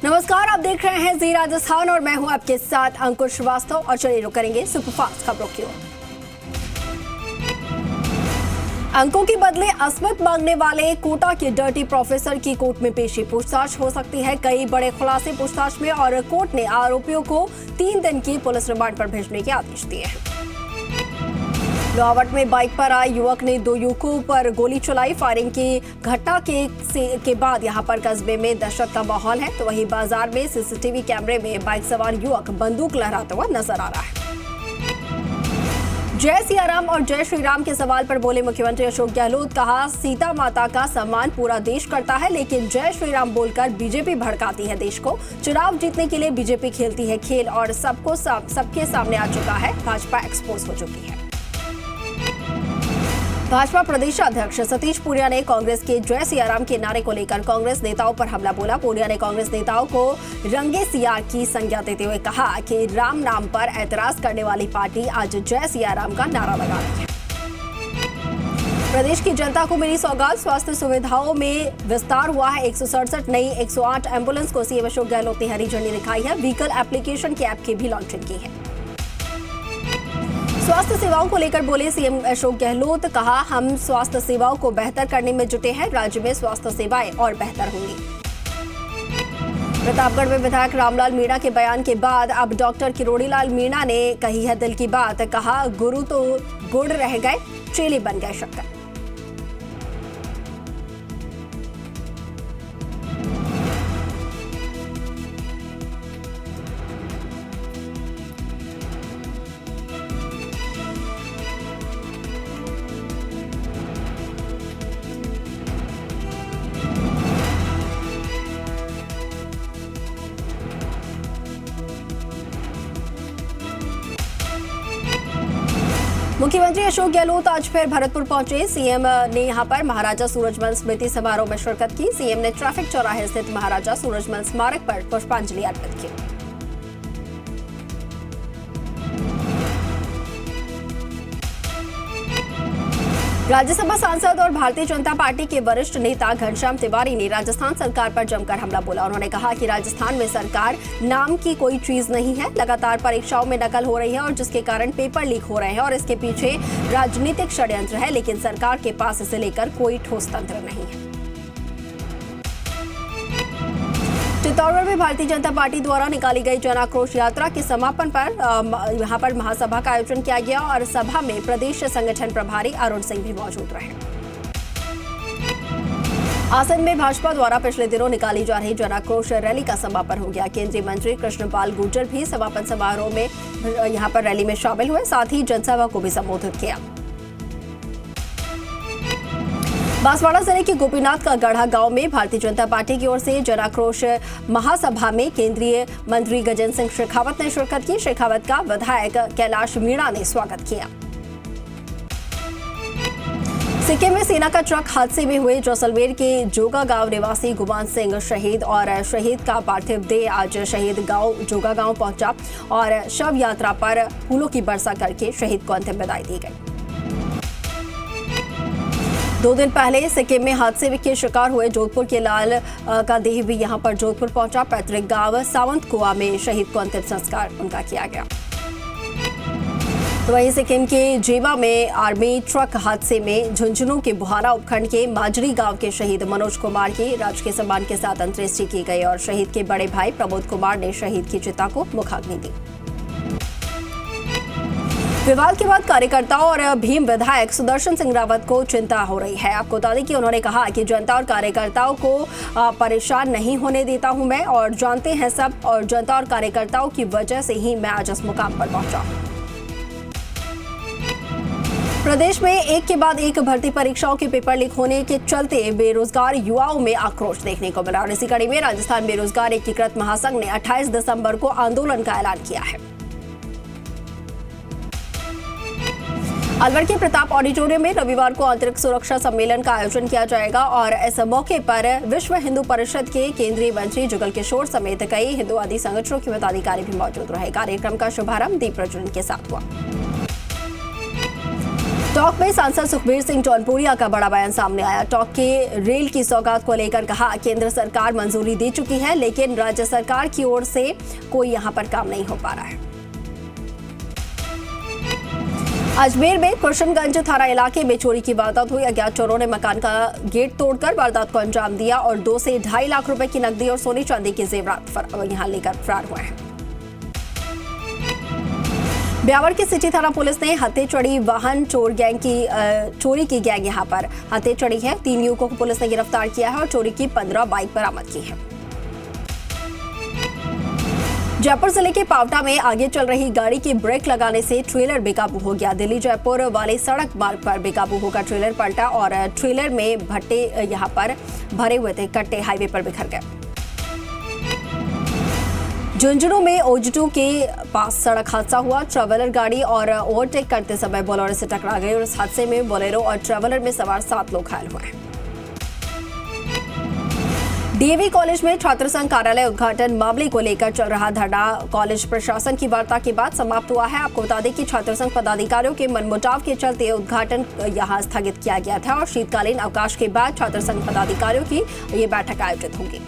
नमस्कार, आप देख रहे हैं जी राजस्थान और मैं हूं आपके साथ अंकुर श्रीवास्तव। और चलिए रुक करेंगे सुपरफास्ट खबरों की ओर। अंकों के बदले अस्मत मांगने वाले कोटा के डर्टी प्रोफेसर की कोर्ट में पेशी। पूछताछ हो सकती है कई बड़े खुलासे पूछताछ में, और कोर्ट ने आरोपियों को 3 दिन की पुलिस रिमांड पर भेजने के आदेश दिए हैं। लोहावट में बाइक पर आए युवक ने 2 युवकों पर गोली चलाई। फायरिंग की घटना के बाद यहां पर कस्बे में दहशत का माहौल है। तो वहीं बाजार में सीसीटीवी कैमरे में बाइक सवार युवक बंदूक लहराता हुआ नजर आ रहा है। जय सियाराम और जय श्री राम के सवाल पर बोले मुख्यमंत्री अशोक गहलोत। कहा, सीता माता का सम्मान पूरा देश करता है, लेकिन जय श्री राम बोलकर बीजेपी भड़काती है देश को। चुनाव जीतने के लिए बीजेपी खेलती है खेल और सबके सामने आ चुका है। भाजपा एक्सपोज हो चुकी है। भाजपा प्रदेश अध्यक्ष सतीश पूनिया ने कांग्रेस के जय सियाराम के नारे को लेकर कांग्रेस नेताओं पर हमला बोला। पूनिया ने कांग्रेस नेताओं को रंगे सियार की संज्ञा देते हुए कहा कि राम नाम पर ऐतराज करने वाली पार्टी आज जय सियाराम का नारा लगा रही है। प्रदेश की जनता को मिली सौगात। स्वास्थ्य सुविधाओं में विस्तार हुआ है। 167 नई 108 एम्बुलेंस को सीएम अशोक गहलोत ने हरी झंडी दिखाई है। व्हीकल एप्लीकेशन के ऐप की भी लॉन्चिंग की है। स्वास्थ्य सेवाओं को लेकर बोले सीएम अशोक गहलोत। कहा, हम स्वास्थ्य सेवाओं को बेहतर करने में जुटे हैं। राज्य में स्वास्थ्य सेवाएं और बेहतर होंगी। प्रतापगढ़ में विधायक रामलाल मीणा के बयान के बाद अब डॉक्टर किरोड़ीलाल मीणा ने कही है दिल की बात। कहा, गुरु तो गुड़ रह गए, चेले बन गए शक्कर। मुख्यमंत्री अशोक गहलोत आज फिर भरतपुर पहुंचे। सीएम ने यहां पर महाराजा सूरजमल स्मृति समारोह में शिरकत की। सीएम ने ट्रैफिक चौराहे स्थित महाराजा सूरजमल स्मारक पर पुष्पांजलि अर्पित की। राज्यसभा सांसद और भारतीय जनता पार्टी के वरिष्ठ नेता घनश्याम तिवारी ने राजस्थान सरकार पर जमकर हमला बोला। उन्होंने कहा कि राजस्थान में सरकार नाम की कोई चीज नहीं है। लगातार परीक्षाओं में नकल हो रही है और जिसके कारण पेपर लीक हो रहे हैं और इसके पीछे राजनीतिक षड्यंत्र है, लेकिन सरकार के पास इसे लेकर कोई ठोस तंत्र नहीं है। चित्तौड़गढ़ में भारतीय जनता पार्टी द्वारा निकाली गई जन आक्रोश यात्रा के समापन पर यहां पर महासभा का आयोजन किया गया और सभा में प्रदेश संगठन प्रभारी अरुण सिंह भी मौजूद रहे। आसन में भाजपा द्वारा पिछले दिनों निकाली जा रही जन आक्रोश रैली का समापन हो गया। केंद्रीय मंत्री कृष्णपाल गुर्जर भी समापन समारोह में यहां पर रैली में शामिल हुए, साथ ही जनसभा को भी संबोधित किया। बांसवाड़ा जिले के गोपीनाथ का गढ़ा गांव में भारतीय जनता पार्टी की ओर से जन आक्रोश महासभा में केंद्रीय मंत्री गजेंद्र सिंह शेखावत ने शिरकत की। शेखावत का विधायक कैलाश मीणा ने स्वागत किया। सिक्किम में सेना का ट्रक हादसे में हुए जैसलमेर के जोगा गांव निवासी गुमान सिंह शहीद और शहीद का पार्थिव देह आज शहीद गांव जोगा गांव पहुंचा और शव यात्रा पर फूलों की वर्षा करके शहीद को अंतिम विदाई दी गई। 2 दिन पहले सिक्किम में हादसे के शिकार हुए जोधपुर के लाल का देह भी यहां पर जोधपुर पहुंचा। पैतृक गांव सावंत कुआ में शहीद को अंतिम संस्कार उनका किया गया। तो वहीं सिक्किम के जेबा में आर्मी ट्रक हादसे में झुंझुनू के बुहाना उपखंड के माजरी गांव के शहीद मनोज कुमार की राजकीय सम्मान के साथ अंत्येष्टि की गई और शहीद के बड़े भाई प्रमोद कुमार ने शहीद की चिता को मुखाग्नि दी। विवाद के बाद कार्यकर्ताओं और भीम विधायक सुदर्शन सिंह रावत को चिंता हो रही है। आपको बता दें कि उन्होंने कहा कि जनता और कार्यकर्ताओं को परेशान नहीं होने देता हूं मैं, और जानते हैं सब, और जनता और कार्यकर्ताओं की वजह से ही मैं आज इस मुकाम पर पहुंचा। प्रदेश में एक के बाद एक भर्ती परीक्षाओं के पेपर लीक होने के चलते बेरोजगार युवाओं में आक्रोश देखने को मिला और इसी कड़ी में राजस्थान बेरोजगार एकीकृत महासंघ ने 28 दिसंबर को आंदोलन का ऐलान किया है। अलवर के प्रताप ऑडिटोरियम में रविवार को आंतरिक सुरक्षा सम्मेलन का आयोजन किया जाएगा और इस मौके पर विश्व हिंदू परिषद के केंद्रीय मंत्री जुगल किशोर समेत कई हिंदुवादी संगठनों के पदाधिकारी भी मौजूद रहे। कार्यक्रम का शुभारंभ दीप प्रज्वलन के साथ हुआ। टॉक में सांसद सुखबीर सिंह जौनपुरिया का बड़ा बयान सामने आया। टॉक के रेल की सौगात को लेकर कहा, केंद्र सरकार मंजूरी दे चुकी है, लेकिन राज्य सरकार की ओर से कोई यहां पर काम नहीं हो पा रहा है। अजमेर में कृष्णगंज थाना इलाके में चोरी की वारदात हुई। अज्ञात चोरों ने मकान का गेट तोड़कर वारदात को अंजाम दिया और 2 से 2.5 लाख रुपए की नकदी और सोने चांदी के जेवरात यहां लेकर फरार हुए हैं। ब्यावर की सिटी थाना पुलिस ने हत्थे चढ़ी वाहन चोर गैंग की चोरी की गैंग यहां पर हत्थे चढ़ी है। 3 युवकों को पुलिस ने गिरफ्तार किया है और चोरी की 15 बाइक बरामद की है। जयपुर जिले के पावटा में आगे चल रही गाड़ी की ब्रेक लगाने से ट्रेलर बेकाबू हो गया। दिल्ली जयपुर वाले सड़क मार्ग पर बेकाबू होकर ट्रेलर पलटा और ट्रेलर में भट्टे यहां पर भरे हुए थे। कट्टे हाईवे पर बिखर गए। झुंझुनू में ओजटू के पास सड़क हादसा हुआ। ट्रैवलर गाड़ी और ओवरटेक करते समय बोलेरो से टकरा गई और इस हादसे में बोलेरो और ट्रैवलर में सवार 7 लोग घायल हुए हैं। डीएवी कॉलेज में छात्र संघ कार्यालय उद्घाटन मामले को लेकर चल रहा धरना कॉलेज प्रशासन की वार्ता के बाद समाप्त हुआ है। आपको बता दें कि छात्र संघ पदाधिकारियों के मनमुटाव के चलते उद्घाटन यहां स्थगित किया गया था और शीतकालीन अवकाश के बाद छात्र संघ पदाधिकारियों की ये बैठक आयोजित होगी।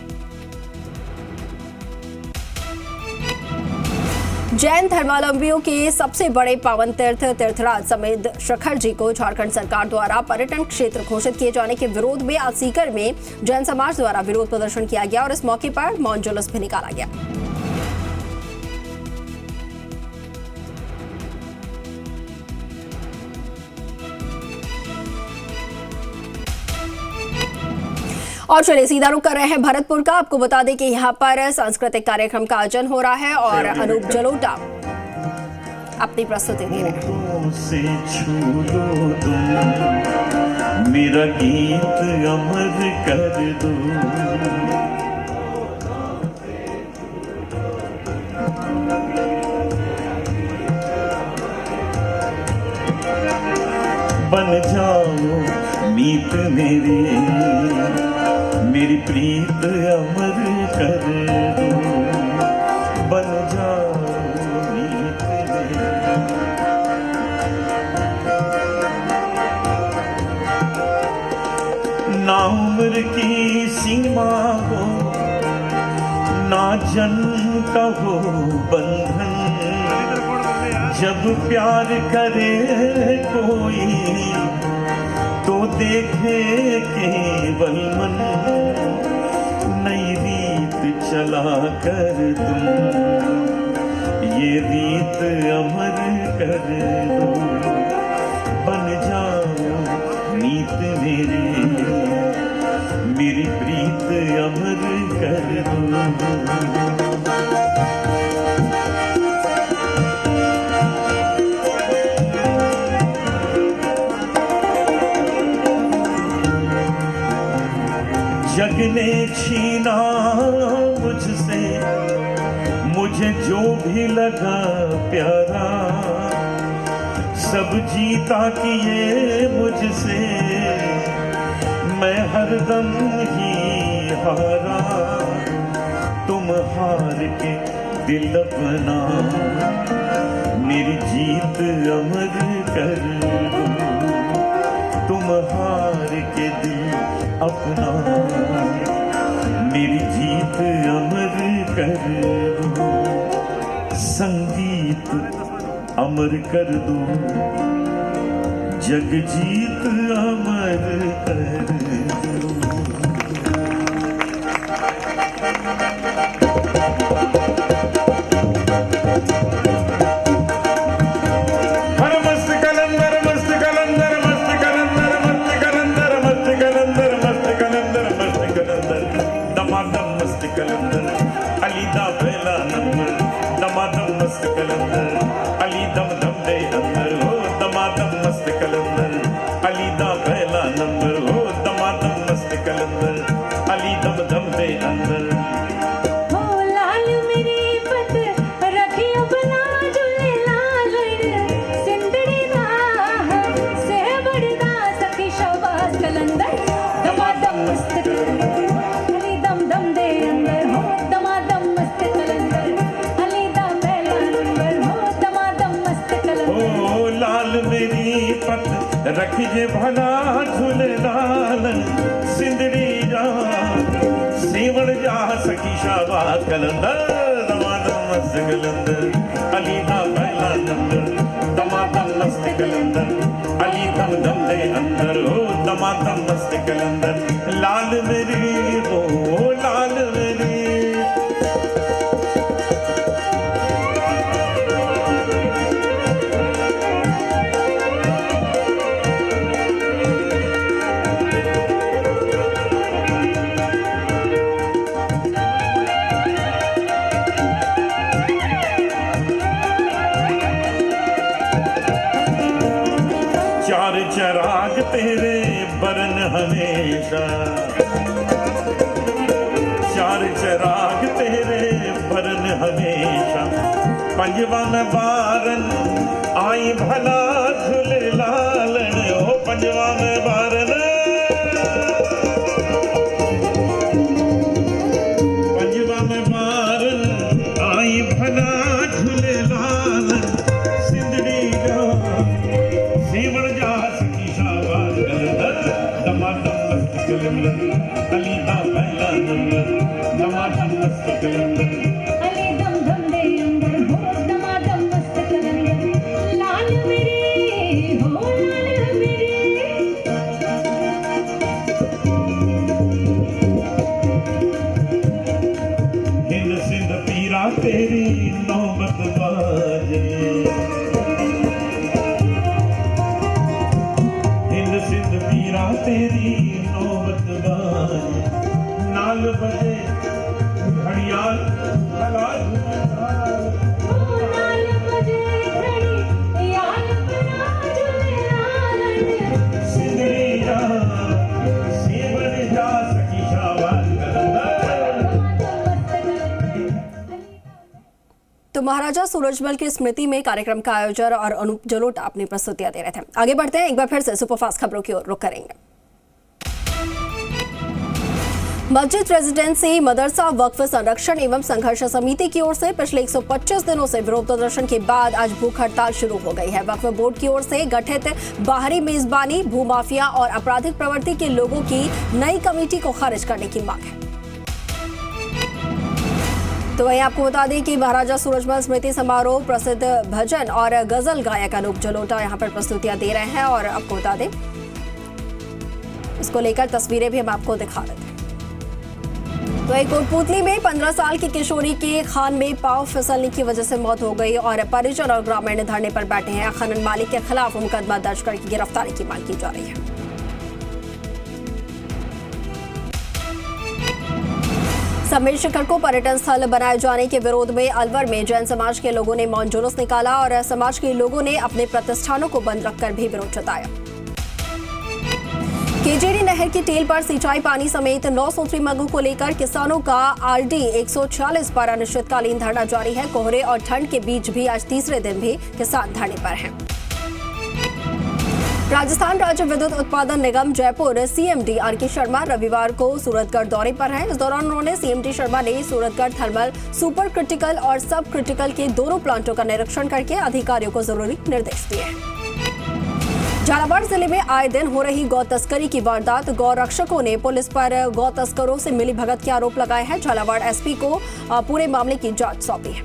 जैन धर्मावलंबियों के सबसे बड़े पावन तीर्थ तीर्थराज समेत शिखर जी को झारखंड सरकार द्वारा पर्यटन क्षेत्र घोषित किए जाने के विरोध में आज सीकर में जैन समाज द्वारा विरोध प्रदर्शन किया गया और इस मौके पर मौन जुलूस भी निकाला गया। और चलिए सीधा रुख कर रहे हैं भरतपुर का। आपको बता दें कि यहाँ पर सांस्कृतिक कार्यक्रम का आयोजन हो रहा है और अनूप जलोटा अपनी प्रस्तुति दे रहे हैं। मेरा गीत अमर कर दो, बन जाओ मीत मेरी प्रीत अमर कर दो, बन जाओ मीत ना उम्र की सीमा हो, ना जन्म का हो बंधन, जब प्यार करे कोई तो देखे केवल मन, नई रीत चला कर तुम ये रीत अमर कर दो, बन जाओ नीत मेरी प्रीत अमर कर दो। जग ने छीना मुझसे मुझे जो भी लगा प्यारा, सब जीता किए मुझसे मैं हरदम ही हारा, तुम हार के दिल अपना मेरी जीत अमर कर दो, तुम हार के दिल अपना मेरी जीत अमर कर दो, संगीत अमर कर दो, जग जीत अमर कर दो। जे भला झूलेलाल सिंधड़ी जा सेवण जा सखी शाबाद कलंदर दमादम मस्त कलंदर अली दा पहला नंबर दमादम मस्त कलंदर अली दम दम दे अंदर हो दमादम मस्त कलंदर लाल मेरी हो लाल मेरी चराग तेरे बरन हमेशा चार चराग तेरे बरन हमेशा पंजवा में बारन आई भला झूलेलाल ओ पंजवा में बारन पंजवा में बारन आई भला झूलेलाल सिंधड़ी जा सेवण जा सखी शाबाद दमादम मस्त कलंदर अली दा पहला नंबर दमादम मस्त कलंदर अली दम दम दे अंदर हो दमादम मस्त कलंदर लाल मेरे हो लाल मेरे हिंद सिंध पीरा तेरी नौबत बाजे सिंध पीरा तेरी नौबत बाजे नाल बजे घड़ियाल भला झूलेलाल ओ लाल बजे घड़ियाल भला झूलेलाल सिंधड़ी जा सेवण जा सखी शाबाद कलंदर तो महाराजा सूरजमल की स्मृति में कार्यक्रम का आयोजन और अनूप जलोटा अपनी प्रस्तुतियां दे रहे थे। आगे बढ़ते हैं, एक बार फिर से सुपरफास्ट खबरों की ओर रुख करेंगे। मस्जिद रेजिडेंसी मदरसा वक्फ संरक्षण एवं संघर्ष समिति की ओर से पिछले 125 दिनों से विरोध प्रदर्शन के बाद आज भूख हड़ताल शुरू हो गई है। वक्फ बोर्ड की ओर से गठित बाहरी मेजबानी, भूमाफिया और आपराधिक प्रवृत्ति के लोगों की नई कमेटी को खारिज करने की मांग है। तो वहीं आपको बता दें कि महाराजा सूरजमल स्मृति समारोह प्रसिद्ध भजन और गजल गायक अनूप जलोटा यहां पर प्रस्तुतियां दे रहे हैं और आपको बता दें इसको लेकर तस्वीरें भी हम आपको दिखा रहे थे। तो एक कोटपुतली में 15 साल की किशोरी के खान में पांव फिसलने की वजह से मौत हो गई और परिजन और ग्रामीण धरने पर बैठे हैं। खनन मालिक के खिलाफ मुकदमा दर्ज करके गिरफ्तारी की मांग की जा रही है। समेर शिखर को पर्यटन स्थल बनाए जाने के विरोध में अलवर में जैन समाज के लोगों ने मौन जुलूस निकाला और समाज के लोगों ने अपने प्रतिष्ठानों को बंद रखकर भी विरोध जताया। केजेरी नहर की टेल पर सिंचाई पानी समेत 9 सूत्री मांगों को लेकर किसानों का आरडी 146 पर अनिश्चितकालीन धरना जारी है। कोहरे और ठंड के बीच भी आज तीसरे दिन भी किसान धरने पर हैं। राजस्थान राज्य विद्युत उत्पादन निगम जयपुर सीएमडी आर.के. शर्मा रविवार को सूरतगढ़ दौरे पर हैं। इस दौरान उन्होंने सीएमडी शर्मा ने सूरतगढ़ थर्मल सुपर क्रिटिकल और सब क्रिटिकल के दोनों प्लांटों का निरीक्षण करके अधिकारियों को जरूरी निर्देश दिए हैं। झालावाड़ जिले में आए दिन हो रही गौ तस्करी की वारदात, गौ रक्षकों ने पुलिस पर गौ तस्करों से मिलीभगत के आरोप लगाए हैं। झालावाड़ एसपी को पूरे मामले की जांच सौंपी है।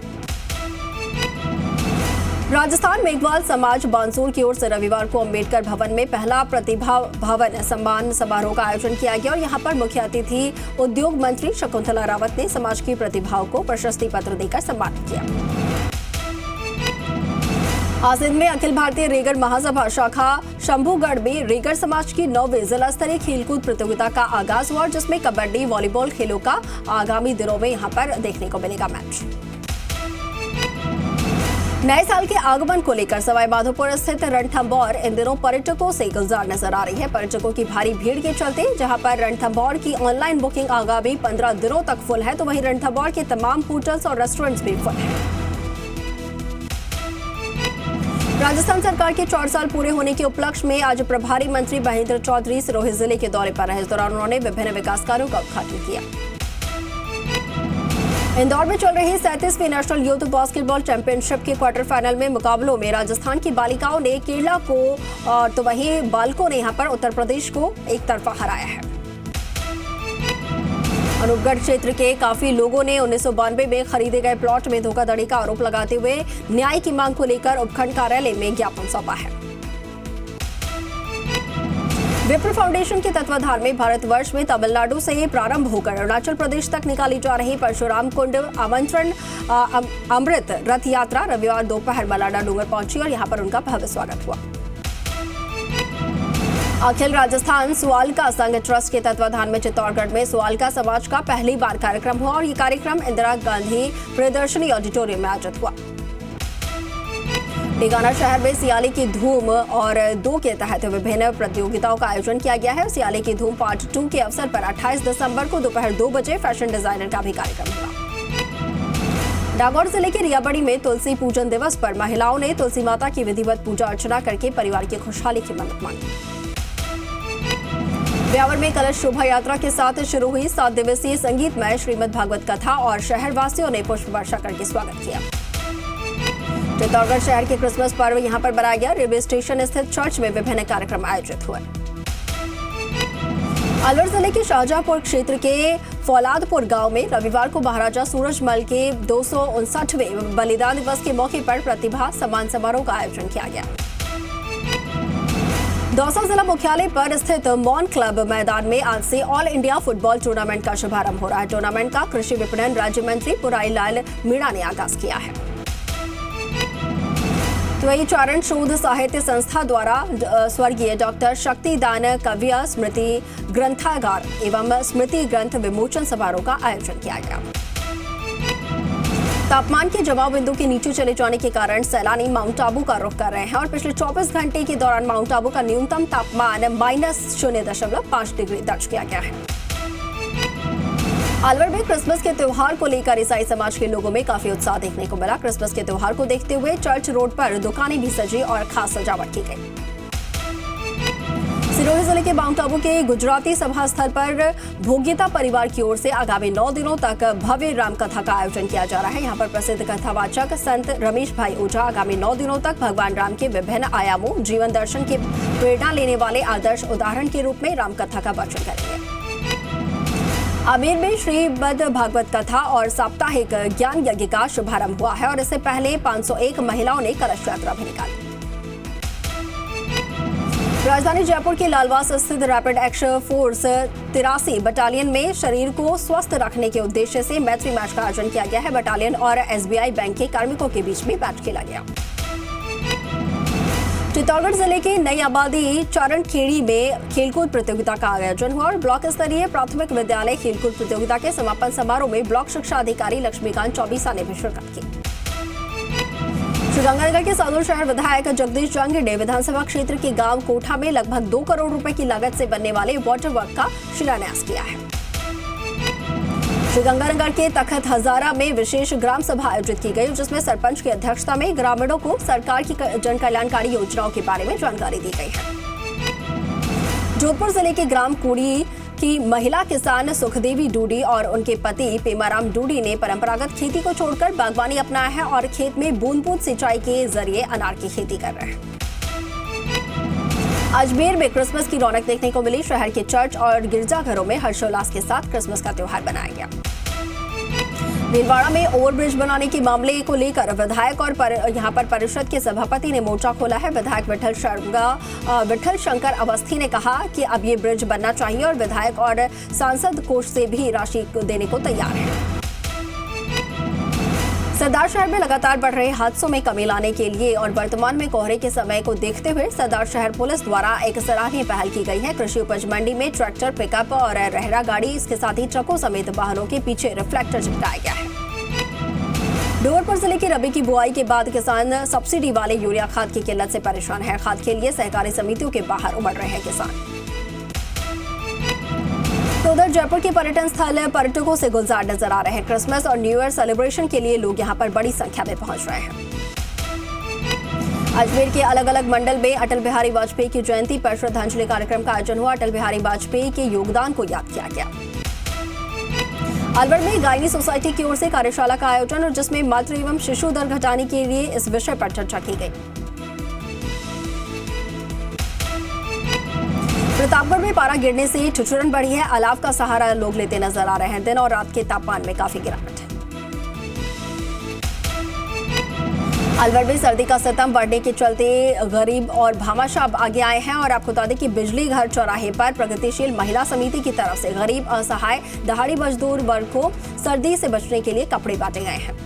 राजस्थान मेघवाल समाज बानसूर की ओर से रविवार को अंबेडकर भवन में पहला प्रतिभा भवन सम्मान समारोह का आयोजन किया गया और यहां पर मुख्य अतिथि उद्योग मंत्री शकुंतला रावत ने समाज की प्रतिभाओं को प्रशस्ति पत्र देकर सम्मानित किया। आसिंद में अखिल भारतीय रेगर महासभा शाखा शंभूगढ़ में रेगर समाज की 9वीं जिला स्तरीय खेलकूद प्रतियोगिता का आगाज हुआ, जिसमें कबड्डी वॉलीबॉल खेलों का आगामी दिनों में यहां पर देखने को मिलेगा मैच। नए साल के आगमन को लेकर सवाई माधोपुर स्थित रणथंभौर इन दिनों पर्यटकों से गुलजार नजर आ रही है। पर्यटकों की भारी भीड़ के चलते जहां पर रणथंभौर की ऑनलाइन बुकिंग आगामी 15 दिनों तक फुल है, तो वहीं रणथंभौर के तमाम होटल्स और रेस्टोरेंट्स भी फुल हैं। राजस्थान सरकार के 4 साल पूरे होने के उपलक्ष्य में आज प्रभारी मंत्री महेंद्र चौधरी सिरोही जिले के दौरे पर रहे। इस दौरान उन्होंने विभिन्न विकास कार्यों का उद्घाटन किया। इंदौर में चल रही 37वीं नेशनल यूथ बास्केटबॉल चैंपियनशिप के क्वार्टर फाइनल में मुकाबलों में राजस्थान की बालिकाओं ने केरला को तो वहीं बालकों ने यहां पर उत्तर प्रदेश को एक तरफा हराया है। अनूपगढ़ क्षेत्र के काफी लोगों ने 1992 में खरीदे गए प्लॉट में धोखाधड़ी का आरोप लगाते हुए न्याय की मांग को लेकर उपखंड कार्यालय में ज्ञापन सौंपा है। विप्र फाउंडेशन के तत्वाधान में भारतवर्ष में तमिलनाडु से प्रारंभ होकर अरुणाचल प्रदेश तक निकाली जा रही परशुराम कुंड आमंत्रण अमृत रथ यात्रा रविवार दोपहर मलाडा डूंगर पहुंची और यहां पर उनका भव्य स्वागत हुआ। अखिल राजस्थान सुआलका संघ ट्रस्ट के तत्वाधान में चित्तौड़गढ़ में सुआलका समाज का पहली बार कार्यक्रम हुआ और ये कार्यक्रम इंदिरा गांधी प्रियदर्शनी ऑडिटोरियम में आयोजित हुआ। डेगाना शहर में सियाले की धूम और 2 के तहत विभिन्न प्रतियोगिताओं का आयोजन किया गया है। सियाले की धूम पार्ट 2 के अवसर पर 28 दिसंबर को दोपहर 2 बजे फैशन डिजाइनर का भी कार्यक्रम हुआ। नागौर जिले के रियाबड़ी में तुलसी पूजन दिवस पर महिलाओं ने तुलसी माता की विधिवत पूजा अर्चना करके परिवार की खुशहाली की मन्नत मांगी। ब्यावर में कलश शोभा यात्रा के साथ शुरू हुई 7 दिवसीय संगीतमय श्रीमद् भागवत कथा और शहरवासियों ने पुष्प वर्षा करके स्वागत किया। चित्तौड़गढ़ शहर के क्रिसमस पर्व यहां पर मनाया गया। रेलवे स्टेशन स्थित चर्च में विभिन्न कार्यक्रम आयोजित हुए। अलवर जिले के शाहजहांपुर क्षेत्र के फौलादपुर गांव में रविवार को महाराजा सूरजमल के 259वें बलिदान दिवस के मौके पर प्रतिभा सम्मान समारोह का आयोजन किया गया। दौसा जिला मुख्यालय पर स्थित मॉन क्लब मैदान में आज से ऑल इंडिया फुटबॉल टूर्नामेंट का शुभारंभ हो रहा है। टूर्नामेंट का कृषि विपणन राज्य मंत्री पुराई लाल मीणा ने आगाज किया है। तो वही चारण शोध साहित्य संस्था द्वारा स्वर्गीय डॉक्टर शक्तिदान कव्य स्मृति ग्रंथागार एवं स्मृति ग्रंथ विमोचन समारोह का आयोजन किया गया। तापमान के जमाव बिंदु के नीचे चले जाने के कारण सैलानी माउंट आबू का रुख कर रहे हैं और पिछले 24 घंटे के दौरान माउंट आबू का न्यूनतम तापमान -0.5 डिग्री दर्ज किया गया है। अलवर में क्रिसमस के त्योहार को लेकर ईसाई समाज के लोगों में काफी उत्साह देखने को मिला। क्रिसमस के त्योहार को देखते हुए चर्च रोड पर दुकानें भी सजी और खास सजावट की गई। सिरोही जिले के माउंट आबू के गुजराती सभा स्थल पर भोग्यता परिवार की ओर से आगामी 9 दिनों तक भव्य रामकथा का आयोजन किया जा रहा है। यहाँ पर प्रसिद्ध कथावाचक संत रमेश भाई ओझा आगामी 9 दिनों तक भगवान राम के विभिन्न आयामों जीवन दर्शन के प्रेरणा लेने वाले आदर्श उदाहरण के रूप में रामकथा का वाचन करेंगे। आमेर में श्रीमद् भागवत कथा और साप्ताहिक ज्ञान यज्ञ का शुभारंभ हुआ है और इससे पहले 501 महिलाओं ने कलश यात्रा भी निकाली। राजधानी जयपुर के लालवास स्थित रैपिड एक्शन फोर्स 83 बटालियन में शरीर को स्वस्थ रखने के उद्देश्य से मैत्री मैच का आयोजन किया गया है। बटालियन और एसबीआई बैंक के कार्मिकों के बीच में मैच खेला गया। चित्तौड़गढ़ जिले के नई आबादी चारणखेड़ी में खेलकूद प्रतियोगिता का आयोजन हुआ और ब्लॉक स्तरीय प्राथमिक विद्यालय खेलकूद प्रतियोगिता के समापन समारोह में ब्लॉक शिक्षा अधिकारी लक्ष्मीकांत चौबीसा ने भी शिरकत की। श्रीगंगानगर के सादुल शहर विधायक जगदीश जंग ने विधानसभा क्षेत्र के गांव कोठा में लगभग 2 करोड़ रुपए की लागत से बनने वाले वाटर वर्क का शिलान्यास किया है। श्रीगंगानगर के तखत हजारा में विशेष ग्राम सभा आयोजित की गई जिसमें सरपंच की अध्यक्षता में ग्रामीणों को सरकार की जन कल्याणकारी योजनाओं के बारे में जानकारी दी गई है। जोधपुर जिले के ग्राम कुड़ी की महिला किसान सुखदेवी डूडी और उनके पति पेमाराम डूडी ने परंपरागत खेती को छोड़कर बागवानी अपनाया है और खेत में बूंद-बूंद सिंचाई के जरिए अनार की खेती कर रहे हैं। अजमेर में क्रिसमस की रौनक देखने को मिली। शहर के चर्च और गिरजाघरों में हर्षोल्लास के साथ क्रिसमस का त्योहार मनाया गया। भीलवाड़ा में ओवरब्रिज बनाने के मामले को लेकर विधायक और यहां पर परिषद के सभापति ने मोर्चा खोला है। विधायक विठल शंकर अवस्थी ने कहा कि अब ये ब्रिज बनना चाहिए और विधायक और सांसद कोष से भी राशि देने को तैयार है। सरदार शहर में लगातार बढ़ रहे हादसों में कमी लाने के लिए और वर्तमान में कोहरे के समय को देखते हुए सरदार शहर पुलिस द्वारा एक सराहनीय पहल की गई है। कृषि उपज मंडी में ट्रैक्टर, पिकअप और रहरा गाड़ी, इसके साथ ही ट्रकों समेत वाहनों के पीछे रिफ्लेक्टर चिपकाया गया है। डूंगरपुर जिले की रबी की बुआई के बाद किसान सब्सिडी वाले यूरिया खाद की किल्लत से परेशान है। खाद के लिए सहकारी समितियों के बाहर उमड़ रहे हैं किसान। तो उधर जयपुर के पर्यटन स्थल पर्यटकों से गुलजार नजर आ रहे हैं। क्रिसमस और न्यू ईयर सेलिब्रेशन के लिए लोग यहां पर बड़ी संख्या में पहुंच रहे हैं। अजमेर के अलग अलग मंडल में अटल बिहारी वाजपेयी की जयंती पर श्रद्धांजलि कार्यक्रम का आयोजन हुआ। अटल बिहारी वाजपेयी के योगदान को याद किया गया। अलवर में गायनी सोसाइटी की ओर से कार्यशाला का आयोजन और जिसमें मातृ एवं शिशु दर घटाने के लिए इस विषय पर चर्चा की गई। प्रतापगढ़ में पारा गिरने से ठिठुरन बढ़ी है। अलाव का सहारा लोग लेते नजर आ रहे हैं। दिन और रात के तापमान में काफी गिरावट है। अलवर में सर्दी का सितम बढ़ने के चलते गरीब और भामाशाह अब आगे आए हैं और आपको बता दें कि बिजली घर चौराहे पर प्रगतिशील महिला समिति की तरफ से गरीब असहाय दहाड़ी मजदूर वर्ग को सर्दी से बचने के लिए कपड़े बांटे गए हैं।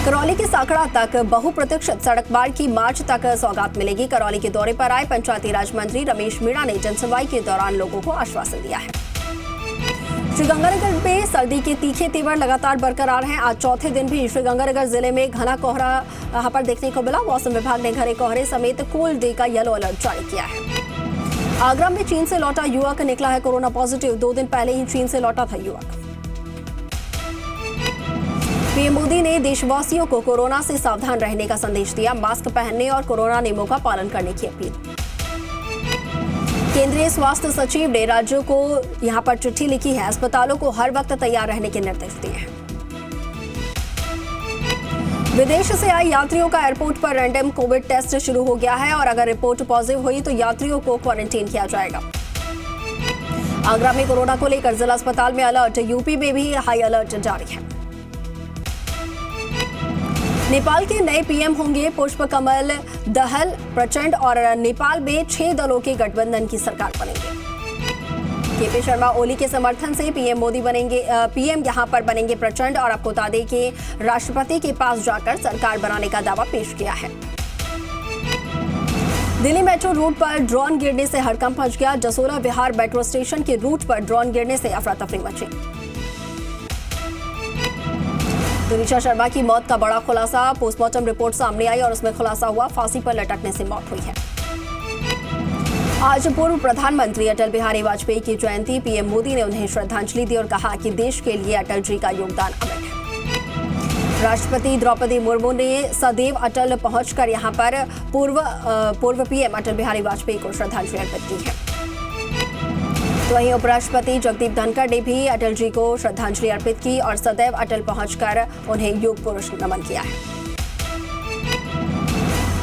करौली के साकड़ा तक बहुप्रतीक्षित सड़क मार्ग की मार्च तक सौगात मिलेगी। करौली के दौरे पर आए पंचायती राज मंत्री रमेश मीणा ने जनसुनवाई के दौरान लोगों को आश्वासन दिया है। श्रीगंगानगर में सर्दी के तीखे तेवर लगातार बरकरार हैं। आज चौथे दिन भी श्रीगंगानगर जिले में घना कोहरा यहाँ पर देखने को मिला। मौसम विभाग ने घने कोहरे समेत कोल्ड डे का येलो अलर्ट जारी किया है। आगरा में चीन से लौटा युवक निकला है कोरोना पॉजिटिव। 2 दिन पहले ही चीन से लौटा था युवक। पीएम मोदी ने देशवासियों को कोरोना से सावधान रहने का संदेश दिया। मास्क पहनने और कोरोना नियमों का पालन करने की अपील। केंद्रीय स्वास्थ्य सचिव ने राज्यों को यहां पर चिट्ठी लिखी है। अस्पतालों को हर वक्त तैयार रहने के निर्देश दिए हैं। विदेश से आए यात्रियों का एयरपोर्ट पर रैंडम कोविड टेस्ट शुरू हो गया है और अगर रिपोर्ट पॉजिटिव हुई तो यात्रियों को क्वारंटीन किया जाएगा। आगरा में कोरोना को लेकर जिला अस्पताल में अलर्ट। यूपी में भी हाई अलर्ट जारी है। नेपाल के नए पीएम होंगे पुष्प कमल दहल प्रचंड और नेपाल में 6 दलों के गठबंधन की सरकार बनेंगे। केपी शर्मा ओली के समर्थन से पीएम मोदी बनेंगे। पीएम यहां पर बनेंगे प्रचंड और आपको बता दें कि राष्ट्रपति के पास जाकर सरकार बनाने का दावा पेश किया है। दिल्ली मेट्रो रूट पर ड्रोन गिरने से हड़कंप मच गया। जसोला विहार मेट्रो स्टेशन के रूट पर ड्रोन गिरने से अफरा तफरी मची। दिनिशा शर्मा की मौत का बड़ा खुलासा। पोस्टमार्टम रिपोर्ट सामने आई और उसमें खुलासा हुआ फांसी पर लटकने से मौत हुई है। आज पूर्व प्रधानमंत्री अटल बिहारी वाजपेयी की जयंती। पीएम मोदी ने उन्हें श्रद्धांजलि दी और कहा कि देश के लिए अटल जी का योगदान अमर है। राष्ट्रपति द्रौपदी मुर्मू ने सदैव अटल पहुंचकर यहां पर पूर्व पीएम अटल बिहारी वाजपेयी को श्रद्धांजलि अर्पित की है। तो वहीं उपराष्ट्रपति जगदीप धनखड़ ने भी अटल जी को श्रद्धांजलि अर्पित की और सदैव अटल पहुंचकर उन्हें युग पुरुष नमन किया है।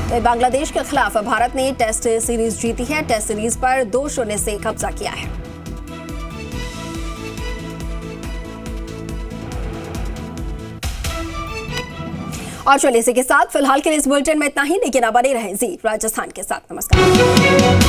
तो बांग्लादेश के खिलाफ भारत ने टेस्ट सीरीज जीती है। टेस्ट सीरीज पर 2-0 से कब्जा किया है। और चलिए इसी के साथ फिलहाल के लिए इस बुलेटिन में इतना ही, लेकिन अब बने रहें जी राजस्थान के साथ। नमस्कार।